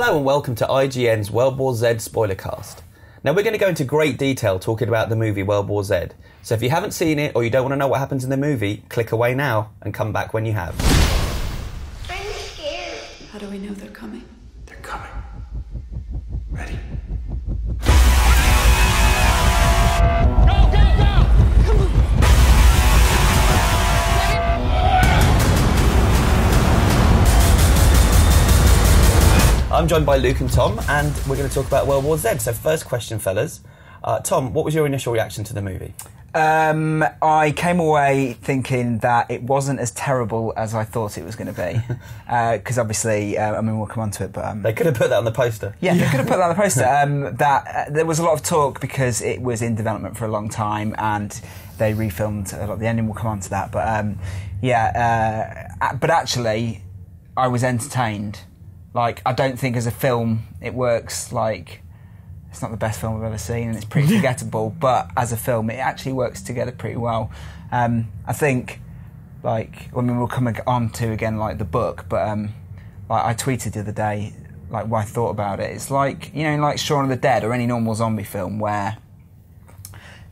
Hello and welcome to IGN's World War Z spoilercast. Now we're going to go into great detail talking about the movie World War Z. So if you haven't seen it or you don't want to know what happens in the movie, click away now and come back when you have. I'm scared. How do we know they're coming? They're coming. Ready? Go, go, go! Come on. I'm joined by Luke and Tom, and we're going to talk about World War Z. So first question, fellas. Tom, what was your initial reaction to the movie? I came away thinking that it wasn't as terrible as I thought it was going to be. Because obviously, I mean, we'll come on to it, but... They could have put that on the poster. Yeah, they could have put that on the poster. There was a lot of talk because it was in development for a long time and they refilmed a lot of the ending. We'll come on to that. But, but actually, I was entertained. Like, I don't think as a film it works. Like, it's not the best film I've ever seen and it's pretty forgettable, but as a film it actually works together pretty well. I think, like, I mean, we'll come on to again, like, the book, but like, I tweeted the other day, like, what I thought about it. It's like, you know, like Shaun of the Dead or any normal zombie film where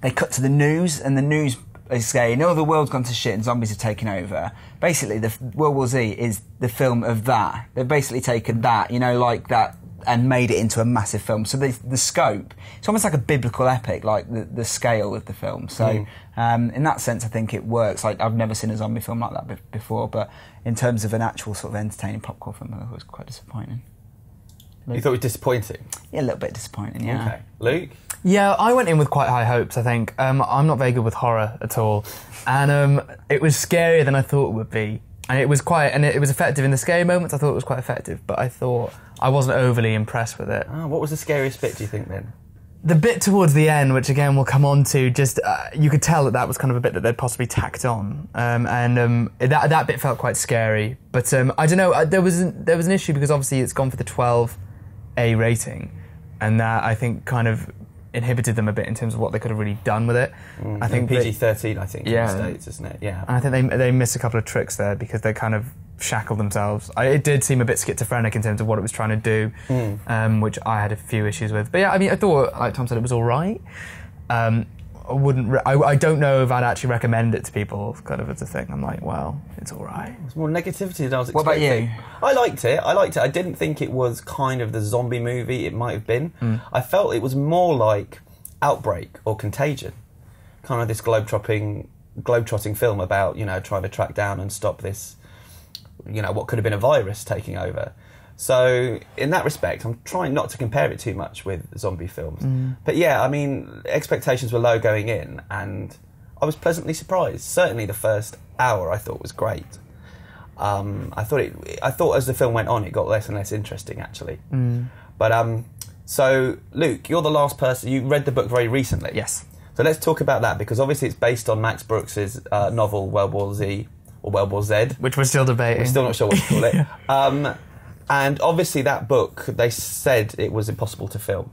they cut to the news and the news is saying, oh, the world's gone to shit and zombies have taken over. Basically, the World War Z is the film of that. They've basically taken that, you know, like that, and made it into a massive film. So the scope, it's almost like a biblical epic, like the scale of the film. So in that sense, I think it works. Like, I've never seen a zombie film like that before, but in terms of an actual sort of entertaining popcorn film, I thought it was quite disappointing. Luke? You thought it was disappointing? Yeah, a little bit disappointing, yeah. Okay. Luke? Yeah, I went in with quite high hopes, I think. I'm not very good with horror at all. And it was scarier than I thought it would be. And it was effective in the scary moments. I thought it was quite effective, but I thought I wasn't overly impressed with it. Oh, what was the scariest bit, do you think, then? The bit towards the end, which again we'll come on to, just you could tell that was kind of a bit that they'd possibly tacked on, that bit felt quite scary. But I don't know. There was an issue because obviously it's gone for the 12A rating, and that I think kind of inhibited them a bit in terms of what they could have really done with it. I think PG-13, I think, in the States, isn't it? Yeah. And I think they missed a couple of tricks there because they kind of shackled themselves. It did seem a bit schizophrenic in terms of what it was trying to do, which I had a few issues with. But yeah, I mean, I thought, like Tom said, it was all right. I don't know if I'd actually recommend it to people, kind of as a thing. I'm like, well, it's all right. It's more negativity than I was expecting. What about you? I liked it. I didn't think it was kind of the zombie movie it might have been. I felt it was more like Outbreak or Contagion, kind of this globetrotting film about, you know, trying to track down and stop this, you know, what could have been a virus taking over. So in that respect, I'm trying not to compare it too much with zombie films. But yeah, I mean, expectations were low going in, and I was pleasantly surprised. Certainly the first hour I thought was great. I thought as the film went on, it got less and less interesting, actually. But so Luke, you're the last person. You read the book very recently. Yes. So let's talk about that, because obviously it's based on Max Brooks's novel World War Z or World War Z, which we're still debating. We're still not sure what to call it. And obviously that book, they said it was impossible to film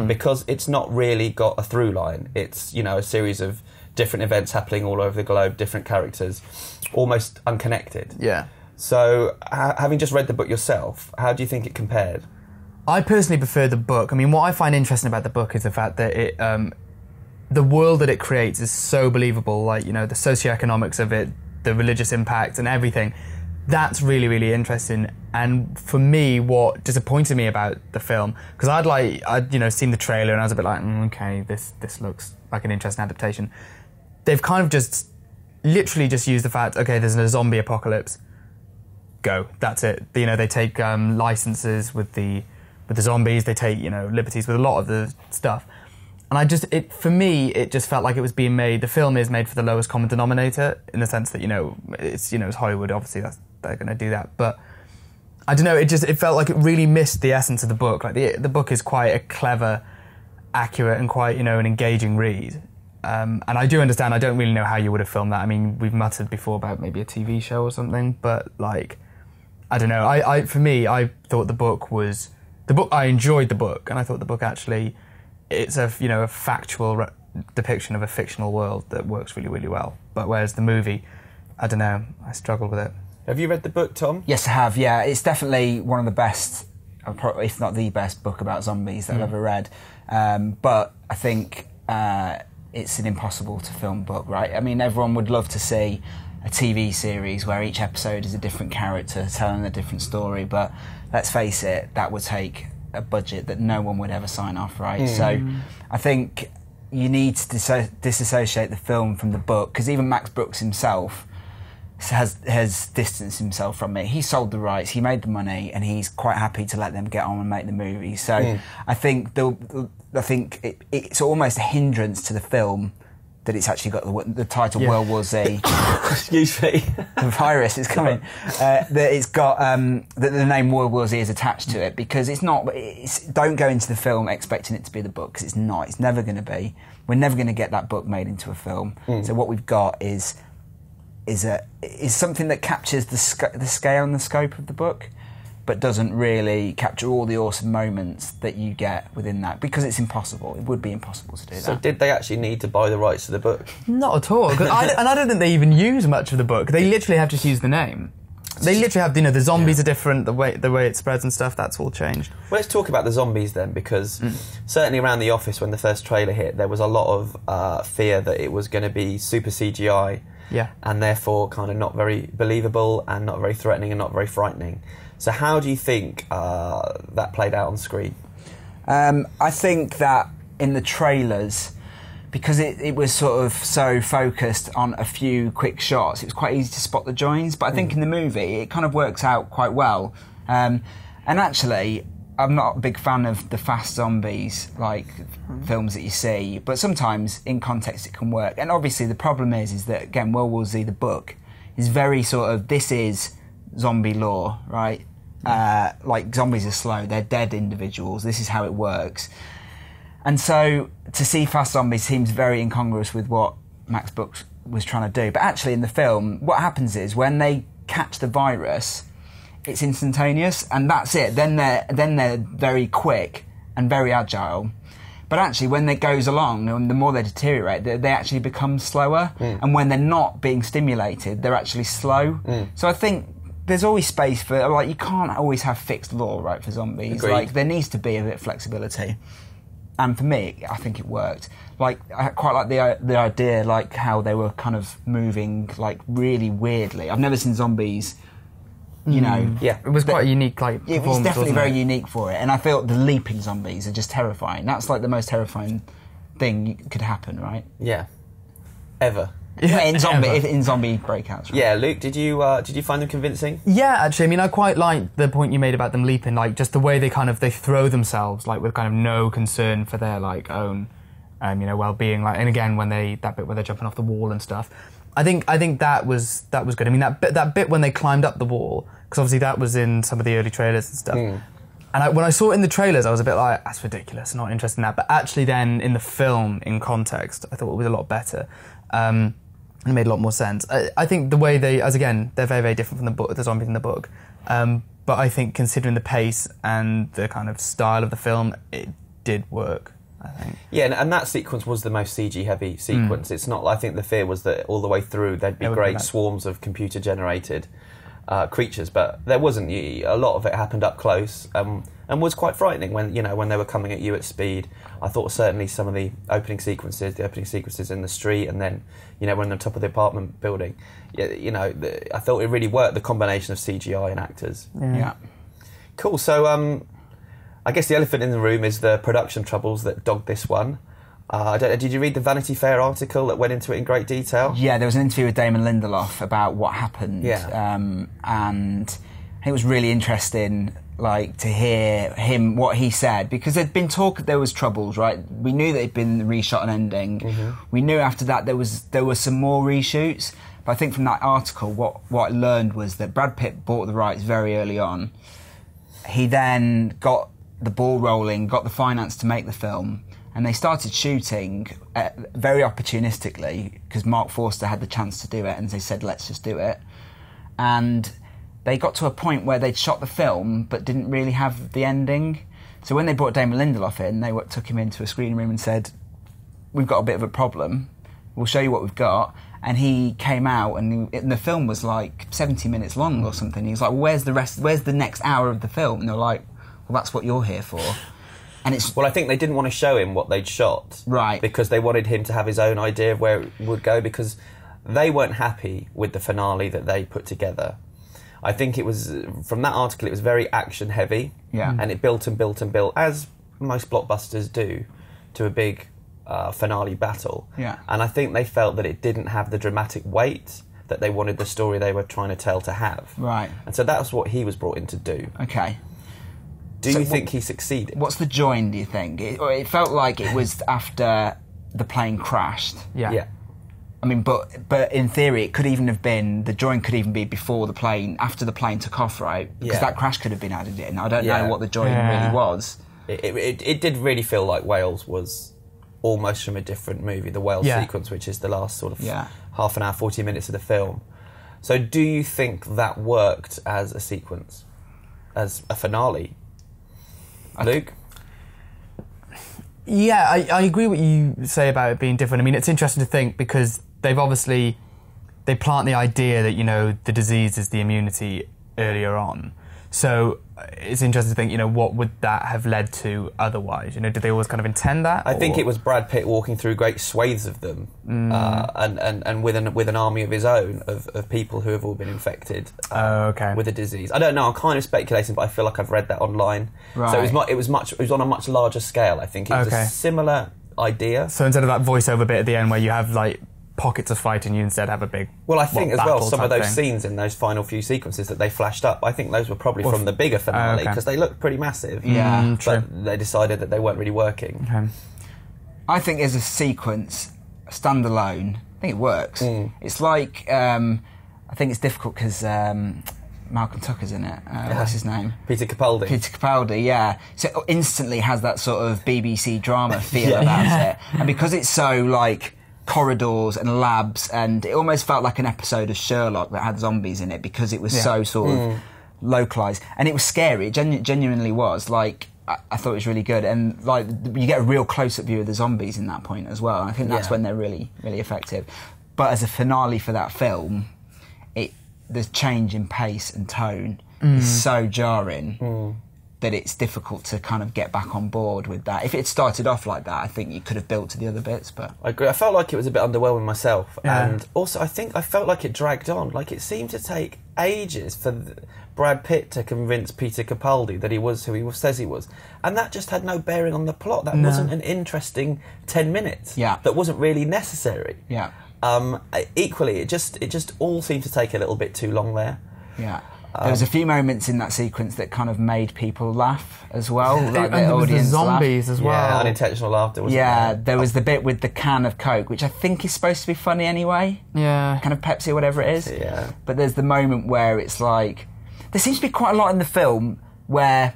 because it's not really got a through line. It's, you know, a series of different events happening all over the globe, different characters, almost unconnected. Yeah. So having just read the book yourself, how do you think it compared? I personally prefer the book. I mean, what I find interesting about the book is the fact that it, the world that it creates is so believable, like, you know, the socioeconomics of it, the religious impact and everything. That's really, really interesting. And for me, what disappointed me about the film, because I'd you know, seen the trailer and I was a bit like, okay, this looks like an interesting adaptation. They've kind of just literally just used the fact, okay, there's a zombie apocalypse. Go. That's it. You know, they take licenses with the zombies. They take, you know, liberties with a lot of the stuff. And for me, it just felt like it was being made. The film is made for the lowest common denominator in the sense that, you know, it's Hollywood. Obviously, they're going to do that. But I don't know. It felt like it really missed the essence of the book. Like the book is quite a clever, accurate, and quite, you know, an engaging read. And I do understand. I don't really know how you would have filmed that. I mean, we've muttered before about maybe a TV show or something. But like, I don't know. For me, I thought the book. I enjoyed the book, and I thought the book actually. It's a factual depiction of a fictional world that works really, really well. But whereas the movie, I don't know, I struggled with it. Have you read the book, Tom? Yes, I have, yeah. It's definitely one of the best if not the best book about zombies that I've ever read. But I think it's an impossible to film book, right? I mean, everyone would love to see a TV series where each episode is a different character telling a different story, but let's face it, that would take a budget that no one would ever sign off, right? So I think you need to disassociate the film from the book, because even Max Brooks himself has distanced himself from it. He sold the rights, he made the money, and he's quite happy to let them get on and make the movie. So I think it's almost a hindrance to the film that it's actually got the title World War Z. Excuse me. The virus is coming. That it's got that the name World War Z is attached to it, because it's not. Don't go into the film expecting it to be the book, because it's not. It's never going to be. We're never going to get that book made into a film. So what we've got is something that captures the scale and the scope of the book, but doesn't really capture all the awesome moments that you get within that, because it's impossible. It would be impossible to do that. So did they actually need to buy the rights to the book? Not at all. And I don't think they even use much of the book. They literally have just used the name. They literally have, the zombies are different, the way it spreads and stuff, that's all changed. Well, let's talk about the zombies then, because certainly around the office when the first trailer hit, there was a lot of fear that it was going to be super CGI, and therefore kind of not very believable and not very threatening and not very frightening. So how do you think that played out on screen? I think that in the trailers, because it was sort of so focused on a few quick shots, it was quite easy to spot the joins. But I think in the movie, it kind of works out quite well. And actually, I'm not a big fan of the fast zombies, like films that you see, but sometimes in context it can work. And obviously the problem is that, again, World War Z, the book, is very sort of, this is zombie lore, right? Like, zombies are slow, they're dead individuals, this is how it works. And so to see fast zombies seems very incongruous with what Max Brooks was trying to do. But actually in the film, what happens is when they catch the virus, it's instantaneous, and that's it. Then they're very quick and very agile. But actually, when it goes along, and the more they deteriorate, they actually become slower. And when they're not being stimulated, they're actually slow. So I think there's always space for, like, you can't always have fixed law, right, for zombies. Agreed. Like, there needs to be a bit of flexibility. And for me, I think it worked. Like, I quite like the idea, like, how they were kind of moving, like, really weirdly. I've never seen zombies, you know. Yeah. It was quite a unique, like, It was performance, definitely wasn't very it? unique for it. And I feel the leaping zombies are just terrifying. That's, like, the most terrifying thing could happen, right? Yeah. Ever. In zombie Ever. breakouts, right? Yeah, Luke, did you find them convincing? Yeah, actually, I mean, I quite like the point you made about them leaping, like, just the way they throw themselves, like, with kind of no concern for their, like, own, well-being, like, and again, that bit where they're jumping off the wall and stuff. I think that was good. I mean, that bit when they climbed up the wall, because obviously that was in some of the early trailers and stuff. And when I saw it in the trailers, I was a bit like, that's ridiculous, not interested in that. But actually then, in the film, in context, I thought it was a lot better. It made a lot more sense. I think the way they're very, very different from the book, the zombies in the book. But I think considering the pace and the kind of style of the film, it did work, I think. Yeah, and that sequence was the most CG-heavy sequence. It's not. I think the fear was that all the way through there'd be great swarms of computer-generated creatures, but there wasn't. A lot of it happened up close and was quite frightening when they were coming at you at speed. I thought certainly some of the opening sequences in the street, and then when on top of the apartment building, I thought it really worked, the combination of CGI and actors. Yeah. Cool. So I guess the elephant in the room is the production troubles that dogged this one. Did you read the Vanity Fair article that went into it in great detail? Yeah, there was an interview with Damon Lindelof about what happened. Yeah. And it was really interesting, like, to hear him, what he said, because there was troubles, right? We knew that it'd been reshot and ending. We knew after that there were some more reshoots. But I think from that article, what I learned was that Brad Pitt bought the rights very early on. He then got the ball rolling, got the finance to make the film, and they started shooting very opportunistically, because Mark Forster had the chance to do it, and they said, let's just do it. And they got to a point where they'd shot the film but didn't really have the ending. So when they brought Damon Lindelof in, they took him into a screening room and said, we've got a bit of a problem, we'll show you what we've got. And he came out, and the film was like 70 minutes long or something. He was like, well, where's the next hour of the film? And they were like, well, that's what you're here for. And it's Well, I think they didn't want to show him what they'd shot. Right. Because they wanted him to have his own idea of where it would go, because they weren't happy with the finale that they put together. I think it was, from that article, it was very action heavy. Yeah. And it built and built and built, as most blockbusters do, to a big finale battle. Yeah. And I think they felt that it didn't have the dramatic weight that they wanted the story they were trying to tell to have. Right. And so that's what he was brought in to do. Okay. Do So you think he succeeded? What's the join, do you think? It felt like it was after the plane crashed. Yeah. I mean, but in theory, it could even have been, the join could even be before the plane, after the plane took off, right? Because that crash could have been added in. I don't know what the join really was. It did really feel like Wales was almost from a different movie, the Wales sequence, which is the last sort of half an hour, 40 minutes of the film. So do you think that worked as a sequence, as a finale? Luke? Yeah, I agree what you say about it being different. I mean, it's interesting to think because they plant the idea that, you know, the disease is the immunity earlier on. So it's interesting to think, you know, what would that have led to otherwise? You know, did they always kind of intend that? I think it was Brad Pitt walking through great swathes of them, and with an army of his own of people who have all been infected with the disease. I don't know. I'm kind of speculating, but I feel like I've read that online. Right. So it was on a much larger scale. I think it was a similar idea. So instead of that voiceover bit at the end where you have like pockets of fighting, you instead have a big I think as well some of those thing. scenes in those final few sequences that they flashed up, I think those were probably from the bigger finale because they looked pretty massive. Yeah, but they decided that they weren't really working. Okay. I think as a sequence, standalone, I think it works. It's like, I think it's difficult because Malcolm Tucker's in it. What's his name? Peter Capaldi. Peter Capaldi, yeah. So it instantly has that sort of BBC drama feel about it. And because it's so like corridors and labs, and it almost felt like an episode of Sherlock that had zombies in it because it was so sort of localised. And it was scary. It genuinely was. Like, I thought it was really good. And like, you get a real close-up view of the zombies in that point as well. And I think that's when they're really, really effective. But as a finale for that film, the change in pace and tone is so jarring that it's difficult to kind of get back on board with that. If it started off like that, I think you could have built to the other bits, but... I agree. I felt like it was a bit underwhelming myself. And also, I felt like it dragged on. Like, it seemed to take ages for Brad Pitt to convince Peter Capaldi that he was who he says he was. And that just had no bearing on the plot. That wasn't an interesting 10 minutes. Yeah. That wasn't really necessary. Yeah. Equally, it just all seemed to take a little bit too long there. Yeah. There was a few moments in that sequence that kind of made people laugh as well. Like and there was the zombies as well. Yeah, unintentional laughter, wasn't Yeah, there? there was the bit with the can of Coke, which I think is supposed to be funny anyway. Yeah. Kind of Pepsi or whatever it is. Yeah. But there's the moment where it's like... There seems to be quite a lot in the film where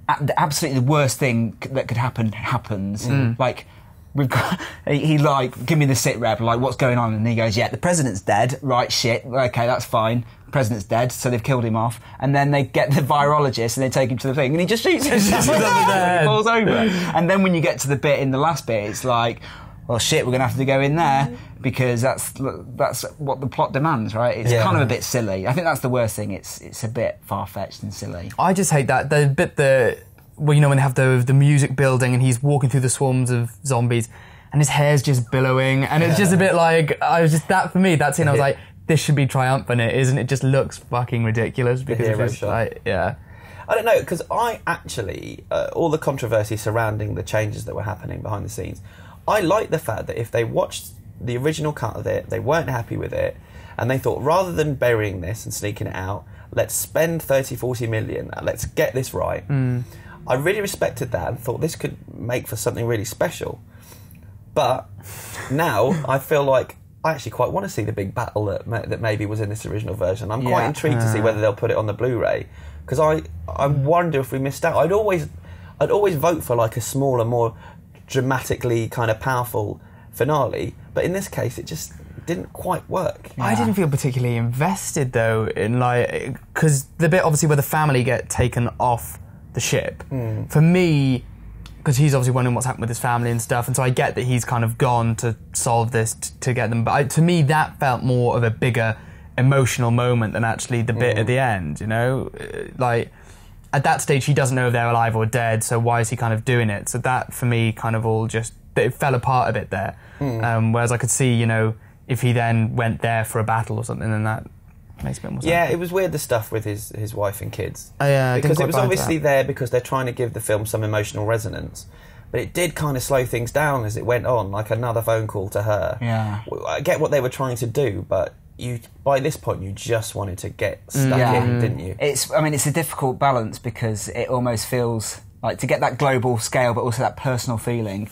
absolutely the worst thing that could happen happens. Like... We've got, he like, give me the sit rep, like, what's going on? And he goes, yeah, the president's dead. Right, shit. Okay, that's fine. The president's dead, so they've killed him off. And then they get the virologist and they take him to the thing and he just shoots him. He falls over. And then when you get to the bit in the last bit, it's like, well, shit, we're going to have to go in there because that's what the plot demands, right? It's kind of a bit silly. I think that's the worst thing. It's a bit far-fetched and silly. I just hate that. The bit well, you know, when they have the music building and he's walking through the swarms of zombies and his hair's just billowing and it's just a bit like, for me, that scene, I was like, this should be triumphant, isn't it? It just looks fucking ridiculous because it's like, I don't know, because I actually, all the controversy surrounding the changes that were happening behind the scenes, I like the fact that if they watched the original cut of it, they weren't happy with it, and they thought, rather than burying this and sneaking it out, let's spend 30, 40 million, let's get this right. I really respected that and thought this could make for something really special. But now I feel like I actually quite want to see the big battle that maybe was in this original version. I'm quite intrigued to see whether they'll put it on the Blu-ray, because I wonder if we missed out. I'd always vote for like a smaller, more dramatically kind of powerful finale, but in this case it just didn't quite work. I didn't feel particularly invested though in like, because the bit obviously where the family get taken off the ship, for me, because he's obviously wondering what's happened with his family and stuff, and so I get that he's kind of gone to solve this to get them, but to me that felt more of a bigger emotional moment than actually the bit at the end, you know, like, at that stage he doesn't know if they're alive or dead, so why is he kind of doing it? So that for me kind of all just, it fell apart a bit there. Whereas I could see, you know, if he then went there for a battle or something, then that makes a bit more sense. Yeah, it was weird, the stuff with his wife and kids. Yeah, because it was obviously there because they're trying to give the film some emotional resonance. But it did kind of slow things down as it went on, like another phone call to her. Yeah. I get what they were trying to do, but by this point you just wanted to get stuck in, didn't you? It's a difficult balance because it almost feels like, to get that global scale but also that personal feeling,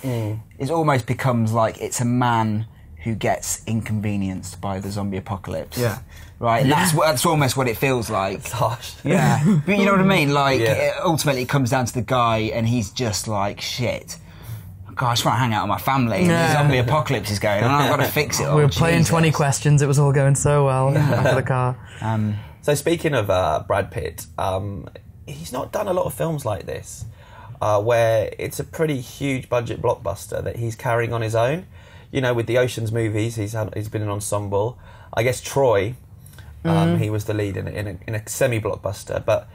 it almost becomes like it's a man who gets inconvenienced by the zombie apocalypse. Yeah. Right? And that's almost what it feels like. It's harsh. Yeah. But you know what I mean? Like, ultimately it comes down to the guy and he's just like, shit. God, I just want to hang out with my family. And the zombie apocalypse is going on. I've got to fix it all. We were playing 20 questions. It was all going so well. Back of the car. So speaking of Brad Pitt, he's not done a lot of films like this, where it's a pretty huge budget blockbuster that he's carrying on his own. You know, with the Ocean's movies, he's been an ensemble. I guess Troy, he was the lead in a semi-blockbuster, but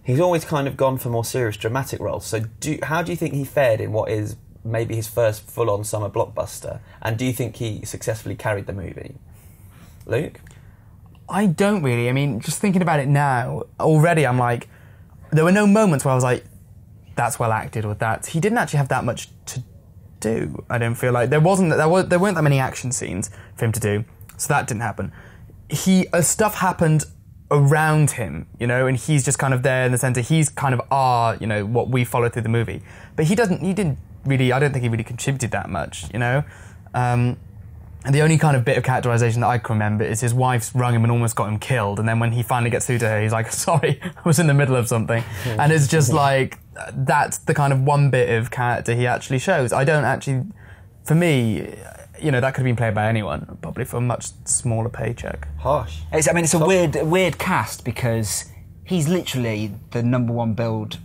he's always kind of gone for more serious dramatic roles. So how do you think he fared in what is maybe his first full-on summer blockbuster? And do you think he successfully carried the movie? Luke? I don't really. I mean, just thinking about it now, already I'm like, there were no moments where I was like, that's well acted, or that. He didn't actually have that much to do. I don't feel like there weren't that many action scenes for him to do, so that didn't happen. Stuff happened around him, you know, and he's just kind of there in the centre. He's kind of you know, what we follow through the movie, but he didn't really. I don't think he really contributed that much, you know. And the only kind of bit of characterisation that I can remember is his wife's rung him and almost got him killed, and then when he finally gets through to her, he's like, sorry, I was in the middle of something. And it's just like, that's the kind of one bit of character he actually shows. I don't actually, for me, you know, that could have been played by anyone, probably for a much smaller paycheck. Harsh. It's a weird cast because he's literally the number one billed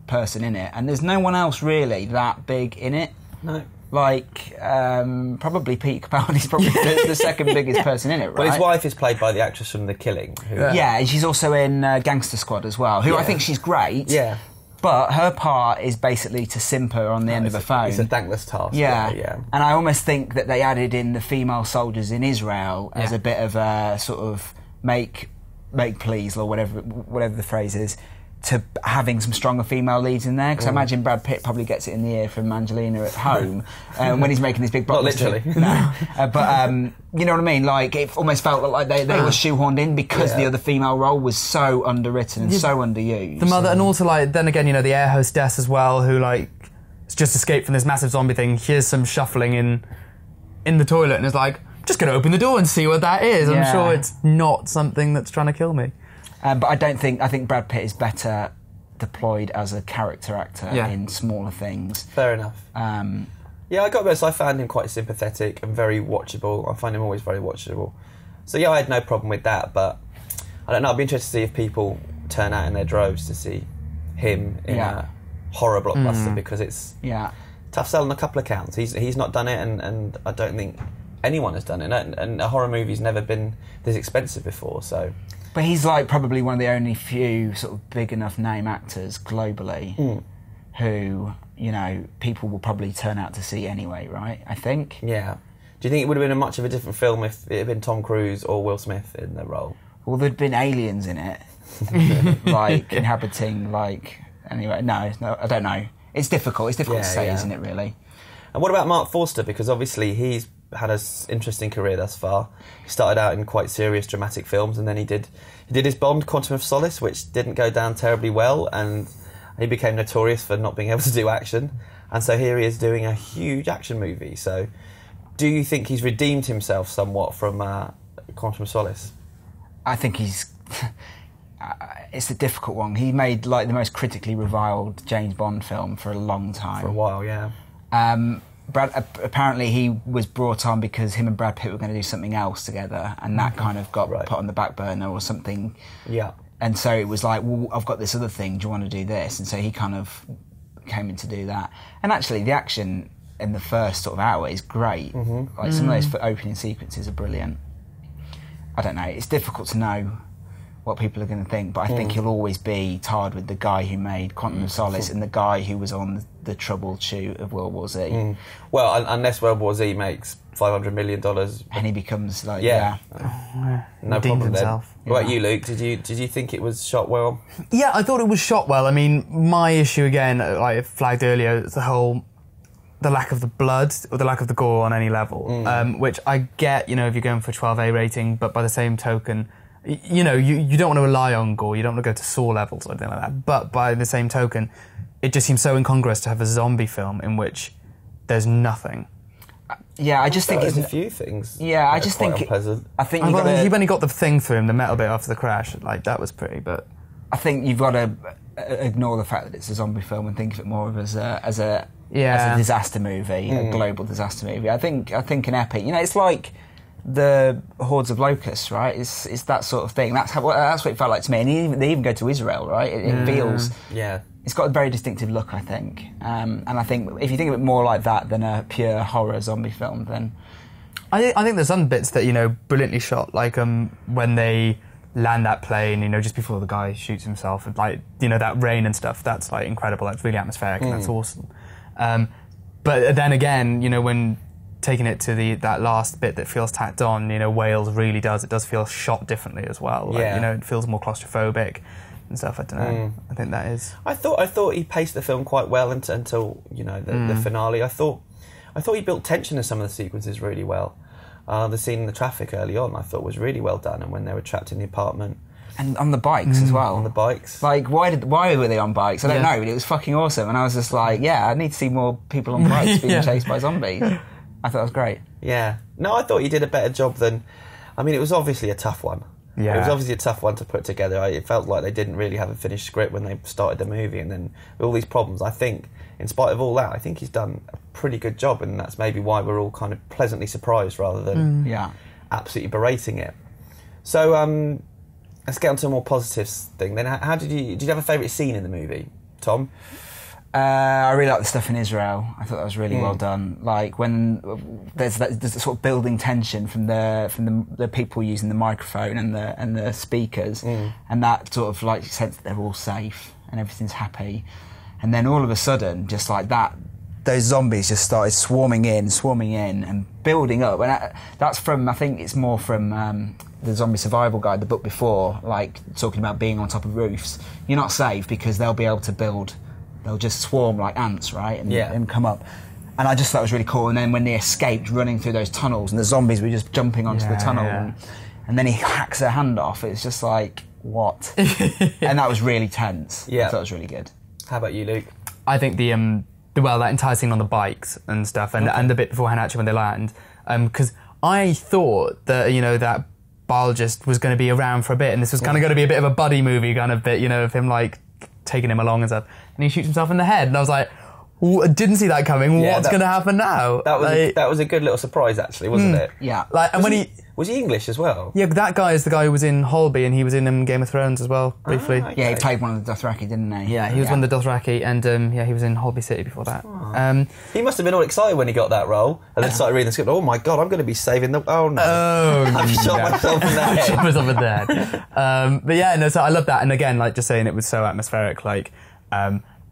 person in it, and there's no one else really that big in it. No. Like, probably Pete Capaldi's probably the second biggest person in it, right? But his wife is played by the actress from The Killing. Yeah, and she's also in Gangster Squad as well, who I think she's great. Yeah. But her part is basically to simp her on the end of a phone. It's a thankless task. Yeah. And I almost think that they added in the female soldiers in Israel as a bit of a sort of make please, or whatever the phrase is, to having some stronger female leads in there. Because I imagine Brad Pitt probably gets it in the ear from Angelina at home when he's making these big blockbusters. Not literally. No. But you know what I mean? Like, it almost felt like they were shoehorned in because the other female role was so underwritten and so underused. The mother, and also, like, then again, you know, the air hostess as well, who, like, has just escaped from this massive zombie thing, hears some shuffling in the toilet and is like, just going to open the door and see what that is. I'm sure it's not something that's trying to kill me. But I think Brad Pitt is better deployed as a character actor in smaller things. Fair enough. Yeah, I got this. I found him quite sympathetic and very watchable. I find him always very watchable. So yeah, I had no problem with that. But I don't know. I'd be interested to see if people turn out in their droves to see him in a horror blockbuster because it's tough sell on a couple of counts. He's not done it, and I don't think anyone has done it. And a horror movie's never been this expensive before. So. But he's like probably one of the only few sort of big enough name actors globally who, you know, people will probably turn out to see anyway, right? I think. Yeah. Do you think it would have been a much of a different film if it had been Tom Cruise or Will Smith in the role? Well, there'd been aliens in it, like inhabiting, like, anyway. No, I don't know. It's difficult. It's difficult to say, isn't it? Really. And what about Mark Forster? Because obviously he's had an interesting career thus far. He started out in quite serious dramatic films, and then he did his Bond, Quantum of Solace, which didn't go down terribly well, and he became notorious for not being able to do action. And so here he is doing a huge action movie. So do you think he's redeemed himself somewhat from Quantum of Solace? I think he's... it's a difficult one. He made like the most critically reviled James Bond film for a long time. For a while, yeah. Apparently he was brought on because him and Brad Pitt were going to do something else together, and that kind of got put on the back burner or something. Yeah. And so it was like, well, I've got this other thing, do you want to do this? And so he kind of came in to do that. And actually the action in the first sort of hour is great. Like some of those opening sequences are brilliant. I don't know, it's difficult to know what people are going to think, but I think he'll always be tarred with the guy who made Quantum of Solace and the guy who was on the troubleshoot of World War Z. Well, unless World War Z makes $500 million, And he becomes like, no Redeemed problem himself. then. What about you, Luke? Did you think it was shot well? Yeah, I thought it was shot well. I mean, my issue again, like I flagged earlier, is the lack of the blood or the lack of the gore on any level, which I get, you know, if you're going for 12A rating, but by the same token, you know, you don't want to rely on gore, you don't want to go to Saw levels or anything like that, but by the same token, it just seems so incongruous to have a zombie film in which there's nothing. Yeah, I just think There's it's a few things. Yeah, I that are just quite think unpleasant. I think You've only got the thing through him, the metal bit after the crash, like that was pretty, but I think you've got to ignore the fact that it's a zombie film and think of it more of as a disaster movie, a global disaster movie. I think an epic. You know, it's like the hordes of locusts, right? It's that sort of thing. That's what it felt like to me. And they even go to Israel, right? It feels. Yeah. It's got a very distinctive look, I think. And I think if you think of it more like that than a pure horror zombie film, then I think there's some bits that, you know, brilliantly shot, like when they land that plane, you know, just before the guy shoots himself, and like, you know, that rain and stuff, that's like incredible, that's really atmospheric and that's awesome. But then again, you know, when taking it to that last bit that feels tacked on, you know, Wales really does feel shot differently as well. Like, you know, it feels more claustrophobic and stuff. I don't know. I think that is. I thought he paced the film quite well until you know the finale. I thought he built tension in some of the sequences really well. The scene in the traffic early on, I thought was really well done, and when they were trapped in the apartment. And on the bikes as well. On the bikes. Like, why were they on bikes? I don't know, but it was fucking awesome. And I was just like, yeah, I need to see more people on bikes being chased by zombies. I thought it was great. Yeah. No, I thought he did a better job than... I mean, it was obviously a tough one. Yeah. It was obviously a tough one to put together. It felt like they didn't really have a finished script when they started the movie, and then with all these problems, I think, in spite of all that, I think he's done a pretty good job, and that's maybe why we're all kind of pleasantly surprised rather than absolutely berating it. So, let's get on to a more positive thing. Then, how did you have a favourite scene in the movie, Tom? I really like the stuff in Israel. I thought that was really well done. Like when there's the sort of building tension from the people using the microphone and the speakers, and that sort of like sense that they're all safe and everything's happy, and then all of a sudden, just like that, those zombies just started swarming in, and building up. And that's from, I think it's more from the Zombie Survival Guide, the book before, like talking about being on top of roofs. You're not safe because they'll be able to build. They'll just swarm like ants, right? And come up. And I just thought it was really cool. And then when they escaped running through those tunnels and the zombies were just jumping onto the tunnel and then he hacks their hand off, it's just like, what? And that was really tense. I thought it was really good. How about you, Luke? I think that entire scene on the bikes and stuff, and the bit beforehand actually when they land, because I thought that, you know, that biologist was going to be around for a bit, and this was kind of going to be a bit of a buddy movie kind of bit, you know, of him like taking him along and stuff, and he shoots himself in the head, and I was like, I didn't see that coming. What's going to happen now? That was a good little surprise, actually, wasn't it? Yeah. Like, and was he English as well? Yeah, that guy is the guy who was in Holby, and he was in Game of Thrones as well, briefly. Okay. Yeah, he played one of the Dothraki, didn't he? Yeah, he was one of the Dothraki, and he was in Holby City before that. He must have been all excited when he got that role, and then started reading the script. Oh my god, I'm going to be saving the... Oh no. I've shot myself in the head. Shot myself in the head. But yeah, no, so I love that, and again, like just saying it was so atmospheric, like...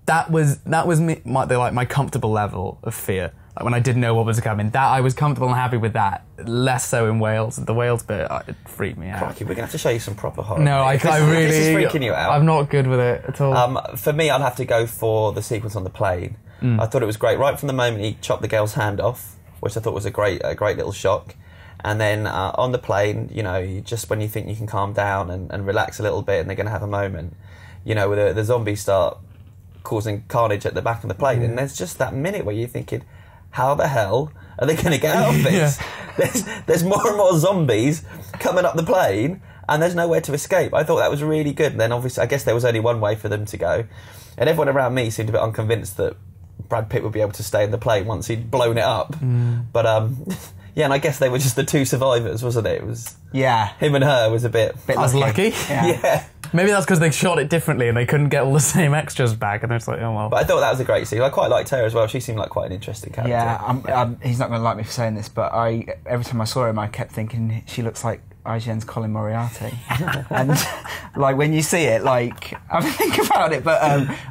that was my comfortable level of fear. Like when I didn't know what was coming, that I was comfortable and happy with that. Less so in Wales. The Wales bit, it freaked me out. Crikey, we're going to have to show you some proper horror. No, I really... This is freaking you out. I'm not good with it at all. For me, I'd have to go for the sequence on the plane. I thought it was great. Right from the moment he chopped the girl's hand off, which I thought was a great little shock. And then on the plane, you know, just when you think you can calm down and relax a little bit and they're going to have a moment, you know, where the zombies start causing carnage at the back of the plane, and there's just that minute where you're thinking, how the hell are they going to get out of this? There's more and more zombies coming up the plane, and there's nowhere to escape. I thought that was really good. And then obviously, I guess there was only one way for them to go, and everyone around me seemed a bit unconvinced that Brad Pitt would be able to stay in the plane once he'd blown it up. But yeah, and I guess they were just the two survivors, wasn't it? It was him and her was a bit. I was lucky. Yeah. Maybe that's because they shot it differently and they couldn't get all the same extras back, and they're just like, oh well. But I thought that was a great scene. I quite liked her as well. She seemed like quite an interesting character. Yeah, he's not going to like me for saying this, but every time I saw him, I kept thinking she looks like IGN's Colin Moriarty, and like when you see it, like I think about it, but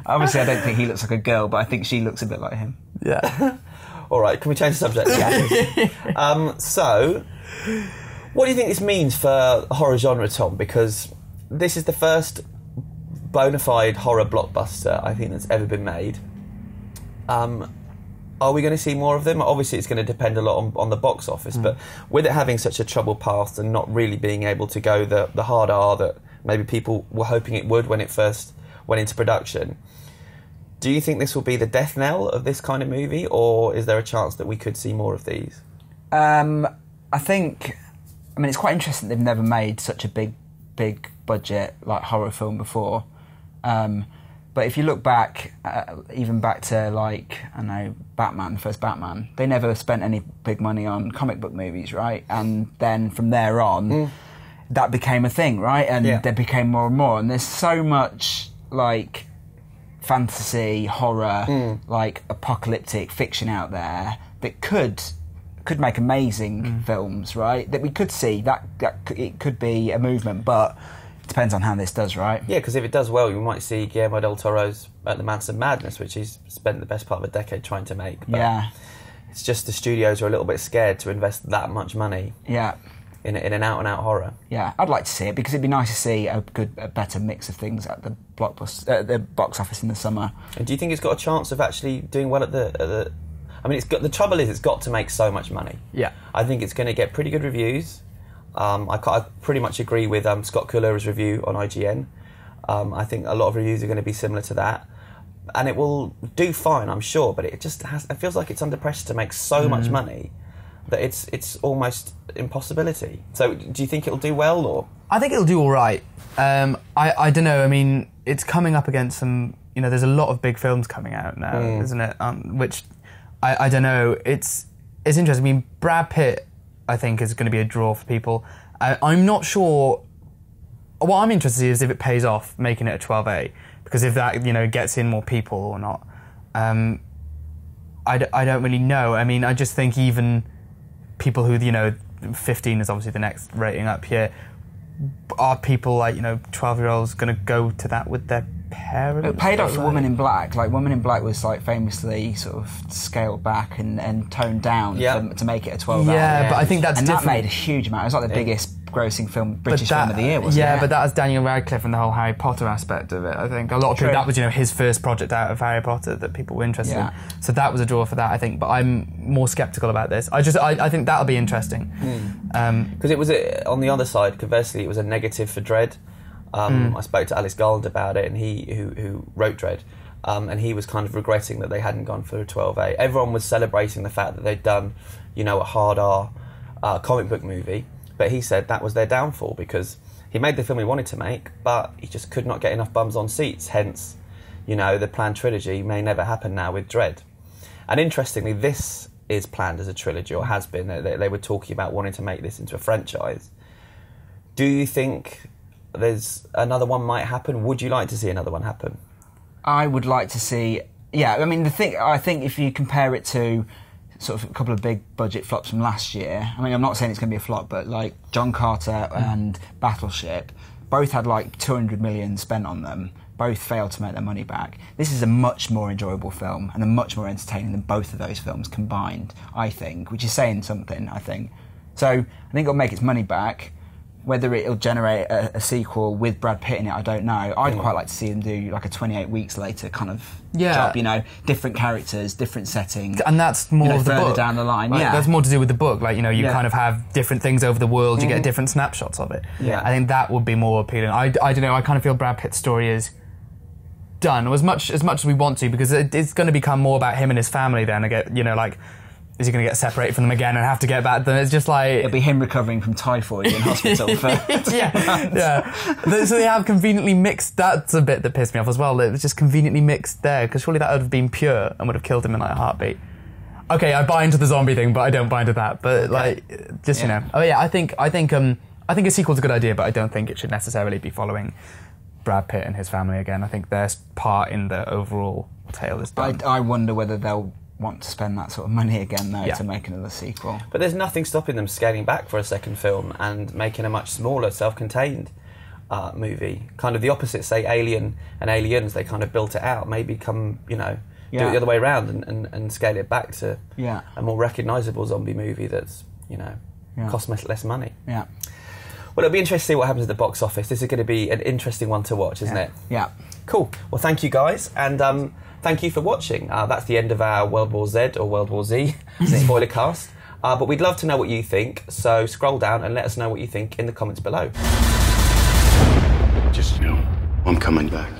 obviously I don't think he looks like a girl, but I think she looks a bit like him. Yeah. All right, can we change the subject? Yeah. So, what do you think this means for the horror genre, Tom? Because this is the first bona fide horror blockbuster I think that's ever been made. Are we going to see more of them? Obviously, it's going to depend a lot on the box office, but with it having such a troubled past and not really being able to go the hard R that maybe people were hoping it would when it first went into production, do you think this will be the death knell of this kind of movie, or is there a chance that we could see more of these? I think, I mean, it's quite interesting they've never made such a big budget like horror film before. But if you look back, even back to like, I don't know, Batman, the first Batman, they never spent any big money on comic book movies, right? And then from there on, that became a thing, right? And there became more and more. And there's so much like fantasy, horror, like apocalyptic fiction out there that could make amazing films, right? That we could see, that it could be a movement, but depends on how this does, right? Yeah, because if it does well, you might see Guillermo del Toro's The Manson Madness, which he's spent the best part of a decade trying to make. But it's just the studios are a little bit scared to invest that much money in an out-and-out horror. Yeah, I'd like to see it because it'd be nice to see a better mix of things at the box office in the summer. And do you think it's got a chance of actually doing well at the I mean, the trouble is it's got to make so much money. Yeah. I think it's going to get pretty good reviews. I pretty much agree with Scott Couleura's review on IGN. I think a lot of reviews are going to be similar to that, and it will do fine, I'm sure. But it feels like it's under pressure to make so much money that it's almost impossibility. So, do you think it'll do well, or? I think it'll do all right. I don't know. I mean, it's coming up against some. You know, there's a lot of big films coming out now, isn't it? Which I don't know. It's interesting. I mean, Brad Pitt, I think, is going to be a draw for people. I'm not sure. What I'm interested in is if it pays off making it a 12A, because if that gets in more people or not. I don't really know. I mean, I just think even people who 15 is obviously the next rating up here. Are people like 12-year-olds going to go to that with their parents? It paid off for Woman in Black. Like Woman in Black was like famously sort of scaled back and toned down to make it a 12 hour. Yeah, but I think that's different. That made a huge amount. It was like the biggest grossing British film of the year, wasn't it? Yeah, but that was Daniel Radcliffe and the whole Harry Potter aspect of it. I think a lot of people, that was his first project out of Harry Potter that people were interested in. So that was a draw for that, I think. But I'm more sceptical about this. I think that'll be interesting. Because it was on the other side. Conversely, it was a negative for Dredd. I spoke to Alice Garland about it, and who wrote Dredd, and he was kind of regretting that they hadn't gone for a 12A. Everyone was celebrating the fact that they'd done, a hard R comic book movie, but he said that was their downfall because he made the film he wanted to make, but he just could not get enough bums on seats. Hence, the planned trilogy may never happen now with Dredd. And interestingly, this is planned as a trilogy, or has been. They were talking about wanting to make this into a franchise. Do you think there's another one might happen? Would you like to see another one happen? I would like to see. Yeah, I mean I think if you compare it to sort of a couple of big budget flops from last year. I mean, I'm not saying it's going to be a flop, but like John Carter and Battleship both had like 200 million spent on them. Both failed to make their money back. This is a much more enjoyable film and a much more entertaining than both of those films combined, I think, which is saying something, I think. So I think it'll make its money back. Whether it'll generate a sequel with Brad Pitt in it, I don't know. I'd quite like to see them do like a 28 weeks later kind of job, different characters, different settings. And that's more of the further book. down the line. Like, that's more to do with the book. Like, you kind of have different things over the world, you get different snapshots of it. Yeah. I think that would be more appealing. I don't know, I kind of feel Brad Pitt's story is done as much as we want to, because it's going to become more about him and his family then. Is he going to get separated from them again and have to get back? Then it's just like it'll be him recovering from typhoid in hospital. yeah. So they have conveniently mixed. That's a bit that pissed me off as well. It was just conveniently mixed there, because surely that would have been pure and would have killed him in like a heartbeat. Okay, I buy into the zombie thing, but I don't buy into that. But I think a sequel's a good idea, but I don't think it should necessarily be following Brad Pitt and his family again. I think their part in the overall tale is done. I wonder whether they'll want to spend that sort of money again, though, Yeah. to make another sequel. But there's nothing stopping them scaling back for a second film and making a much smaller, self-contained movie. Kind of the opposite, say Alien and Aliens, they kind of built it out. Maybe do it the other way around and scale it back to a more recognisable zombie movie that's, costs less money. Yeah. Well, it'll be interesting to see what happens at the box office. This is going to be an interesting one to watch, isn't it? Yeah. Cool. Well, thank you guys, and thank you for watching. That's the end of our World War Z or World War Z spoiler cast. But we'd love to know what you think, so scroll down and let us know what you think in the comments below. Just know I'm coming back.